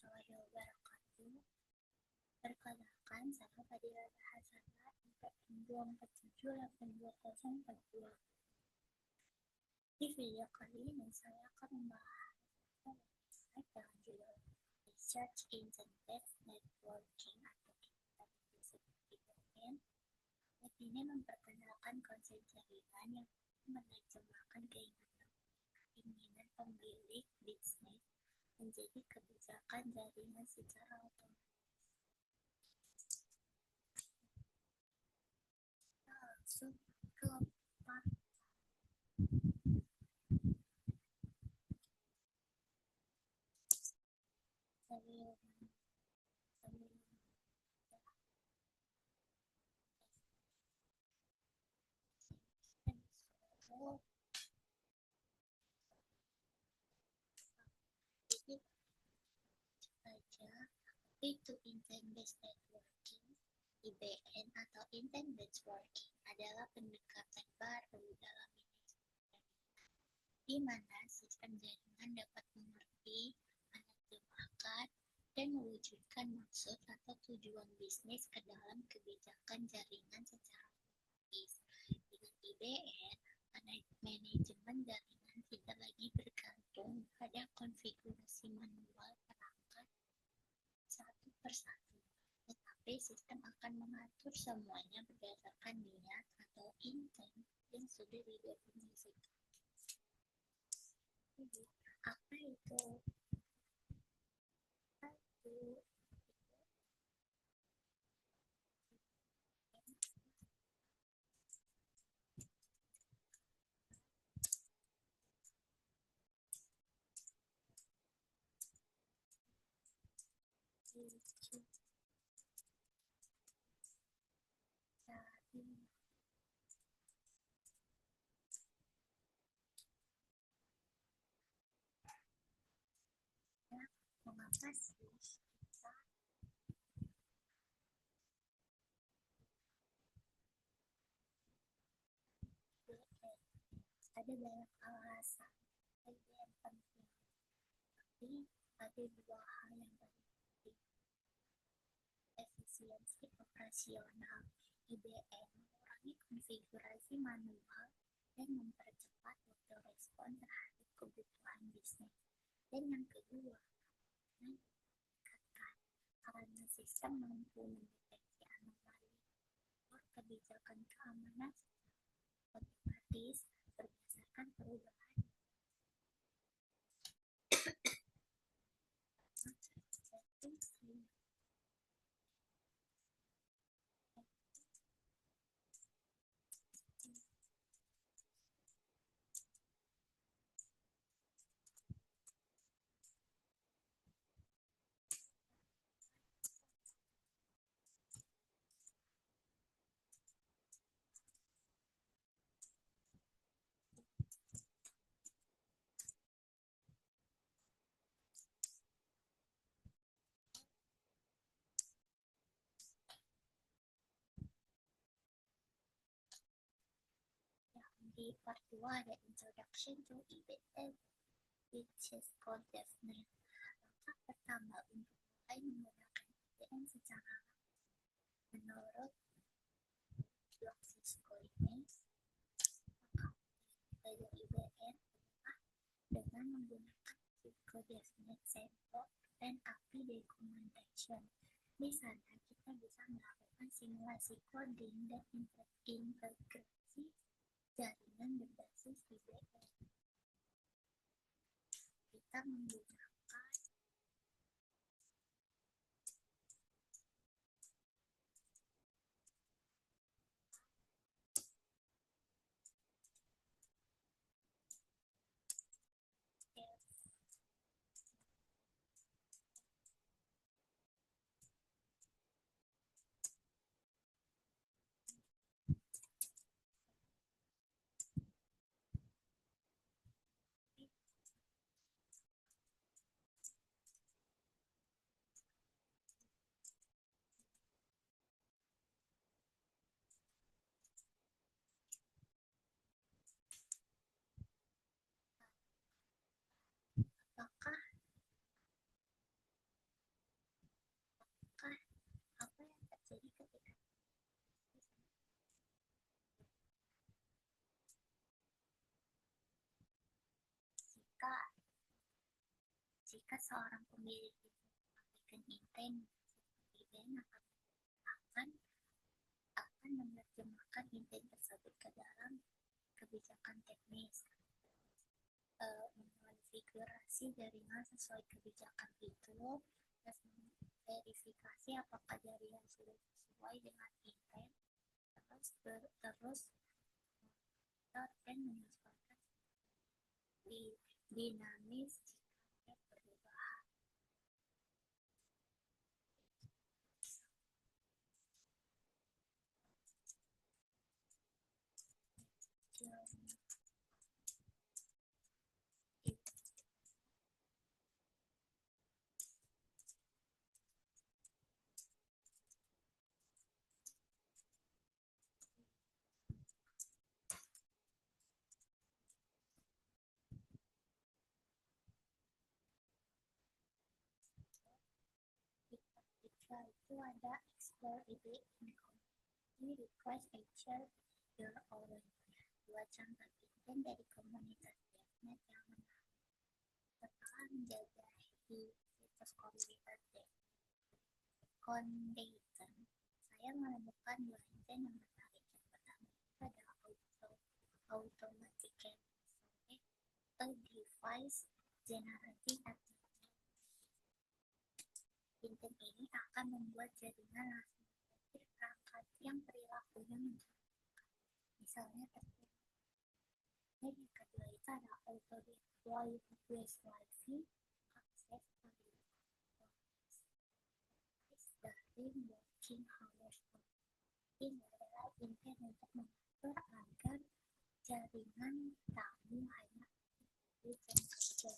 warahmatullahi wabarakatuh. Perkenalkan, saya Fadila Hasana, IPM 247824042. Di video kali ini saya akan membahas website dengan judul Research Internet Networking atau kita disebut IPN. Web ini memperkenalkan konsep jaringan yang menerjemahkan keinginan pemilik bisnis menjadi kebijakan jaringan secara otomatis. Langsung ke part. Itu Intent-Based Networking, IBN atau Intent-Based Working adalah pendekatan baru dalam manajemen, di mana sistem jaringan dapat mengerti, menerjemahkan, dan mewujudkan maksud atau tujuan bisnis ke dalam kebijakan jaringan secara otomatis. Dengan IBN, manajemen jaringan tidak lagi bergantung pada konfigurasi manual perangkat satu persatu, tetapi sistem akan mengatur semuanya berdasarkan niat atau intent yang sudah didefinisikan. Jadi, apa itu? Mengapa sih kita ada banyak alasan yang penting, tapi ada dua hal yang paling penting. Efisiensi operasional. IBM mengurangi konfigurasi manual dan mempercepat waktu respon terhadap kebutuhan bisnis. Dan yang kedua, karena sistem mampu mendeteksi anomali kebijakan keamanan otomatis berdasarkan perubahan. Di part 2 ada Introduction to IBM, which is called DevNet. Langkah pertama untuk mulai menggunakan IBM secara menurut blog Cisco ini, maka belajar IBM adalah dengan menggunakan Cisco DevNet Sandbox dan API Documentation. Di sana kita bisa melakukan simulasi coding dan integrasi jaringan berbasis IBM. Kita menggunakan Jika seorang pemilik menyampaikan intent event akan menerjemahkan intent tersebut ke dalam kebijakan teknis, mengonfigurasi jaringan sesuai kebijakan itu, terus verifikasi apakah jaringan sudah sesuai dengan intent, terus dan menyesuaikan dinamis jika berubah. Jika itu ada explore ide in community, request and share your own. Dua contoh intent dari komunitas DevNet yang menarik. Setelah menjelajahi situs komunitas Condaton, saya menemukan dua intent yang menarik. Yang pertama itu adalah automatic cancel a device generating activity. Intent ini akan membuat jaringan langsung mendetek perangkat yang perilakunya mencurigakan. Misalnya yang kedua itu ada auto deploy request Wi-Fi access dari working hours. Ini adalah intent untuk mengatur agar jaringan tamu hanya di jam kerja.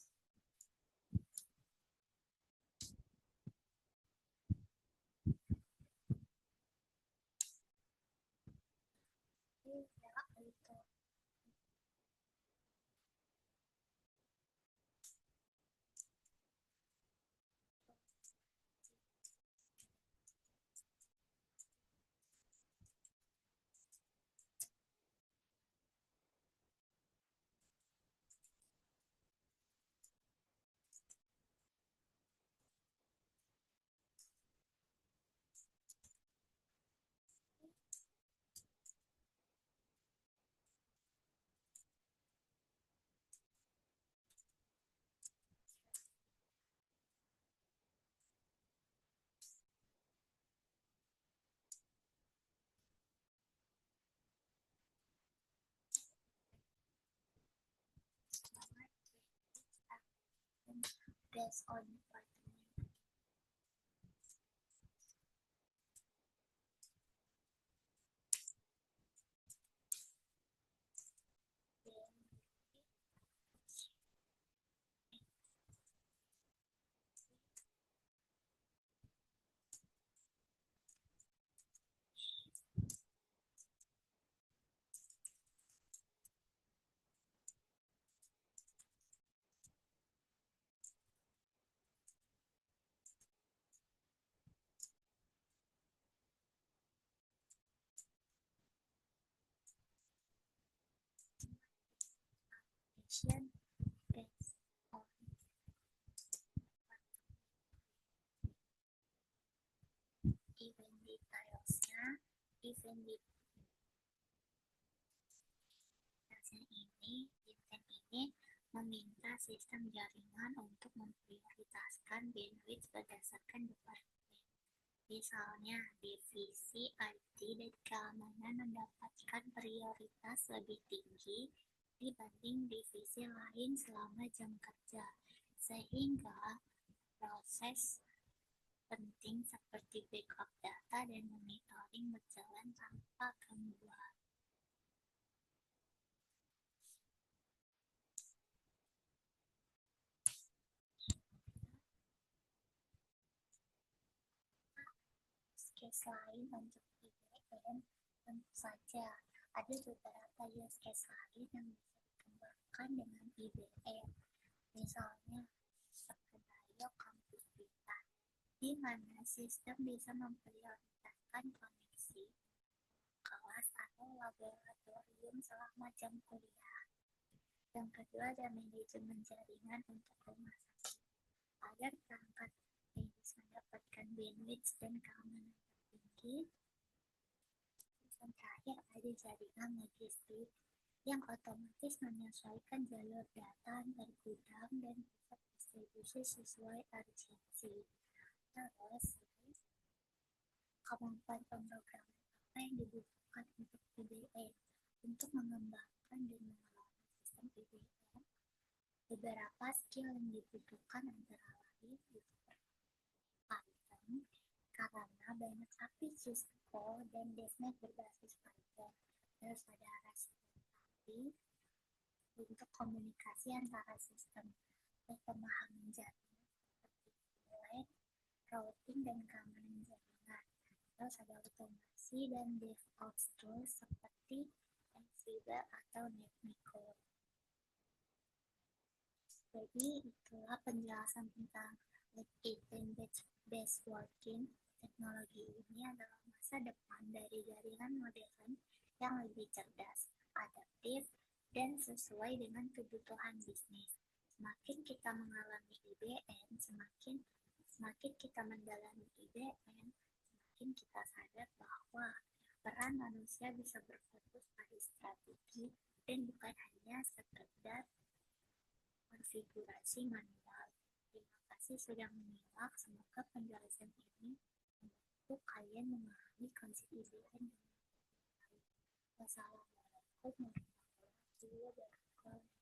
Based on department. Based on event detailsnya, event ini meminta sistem jaringan untuk memprioritaskan bandwidth berdasarkan departemen. Misalnya, divisi IT dan keamanan mendapatkan prioritas lebih tinggi dibanding divisi lain selama jam kerja, sehingga proses penting seperti backup data dan monitoring berjalan tanpa gangguan. Case lain untuk IBM tentu saja ada beberapa use case lain yang bisa dikembangkan dengan IBM. Misalnya skenario kampus pintar, di mana sistem bisa memprioritaskan koneksi kelas atau laboratorium selama jam kuliah. Yang kedua ada manajemen jaringan untuk rumah sakit. agar perangkat medis mendapatkan bandwidth dan keamanan tertinggi. Yang terakhir ada jaringan logistik yang otomatis menyesuaikan jalur data antar gudang dan pusat distribusi sesuai urgensi. Terus, kemampuan pemrograman apa yang dibutuhkan untuk IBM untuk mengembangkan dan mengelola sistem IBM? Beberapa skill yang dibutuhkan antara lain Python, karena banyak aplikasi code dan .NET berbasis Python. Terus ada Raspberry untuk komunikasi antara sistem dan pemahaman jaringan seperti VLAN, routing, dan keamanan jaringan. Terus ada otomasi dan DevOps tools seperti Ansible atau NetMiko. Jadi itulah penjelasan tentang Event-based working. Teknologi ini adalah masa depan dari jaringan modern yang lebih cerdas, adaptif, dan sesuai dengan kebutuhan bisnis. Semakin kita mengalami IBM, semakin kita mendalami IBM, semakin kita sadar bahwa peran manusia bisa berfokus pada strategi dan bukan hanya sekedar konfigurasi manual. Terima kasih sudah menyimak. Semoga penjelasan ini membantu kalian memahami konsep IBM dengan baik. Wassalamualaikum warahmatullahi wabarakatuh.